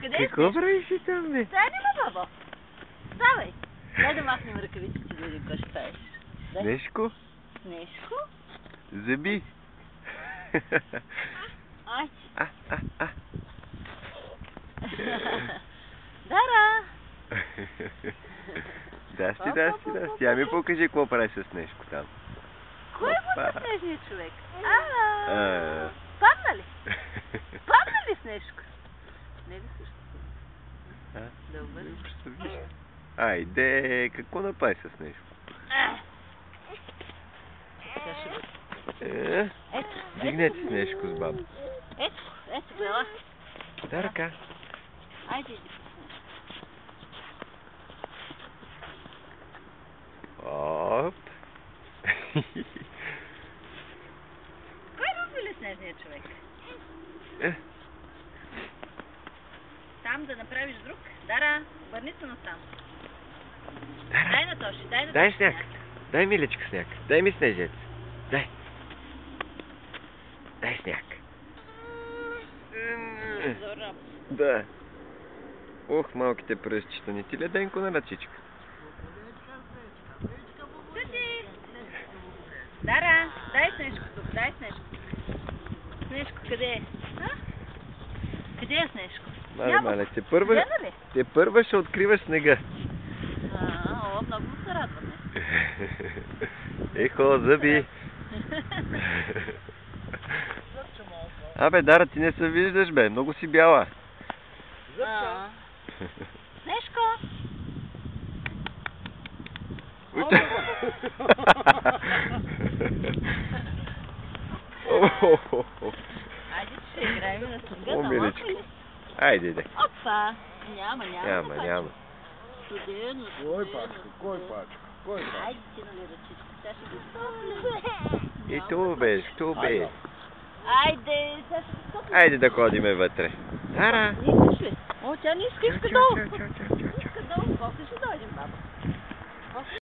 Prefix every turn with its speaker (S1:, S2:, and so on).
S1: къде е?
S2: Какво правиш си там, бе?
S1: Стани ме, бабо. Ставай. Дай да махнем ръкавиците, да видим какво ще правиш.
S2: Снежко?
S1: Снежко?
S2: Зъби.
S1: Ай.
S2: А.
S1: Дара!
S2: Да. Тя ми покажи какво прави с Снежко там.
S1: Кой е снежният човек? Падна ли? Падна ли Снежко? Не ли също? Добре.
S2: Айде, какво направи с Снежко? Дигнете Снежко с баба.
S1: Ето, бела.
S2: Дай ръка.
S1: Айде, иди.
S2: Оп.
S1: Кой люби ли снежният човек? Там да направиш друг? Дара, обърни се насам. Дай на Тоши,
S2: Дай сняг. Дай, миличка, сняг. Дай ми снежец. Дай сняг. Да. Ох, малките пръстчета, не ти ли Денко на ръчичка?
S1: Дара, дай Снежко тук, дай Снежко. Снежко, къде е? Къде е Снежко?
S2: Мале, те първа ще откриваш снега.
S1: Много му се радваме.
S2: Ехо, зъби. Абе, Дара, ти не се виждаш, бе, много си бяла.
S1: Снежко! Айде, ще играем на снега, наложи ли?
S2: Айде, де.
S1: Опа! Няма. Студено.
S3: Кой пачка?
S1: Айде ти нали ръчичка, сега ще ги стопнем.
S2: И ту бе.
S1: Айде, сега ще ги стопнем.
S2: Айде да ходиме вътре. Дара!
S1: Искаш ли? О, тя не иска долу. Иска долу, после ще дойдем, баба.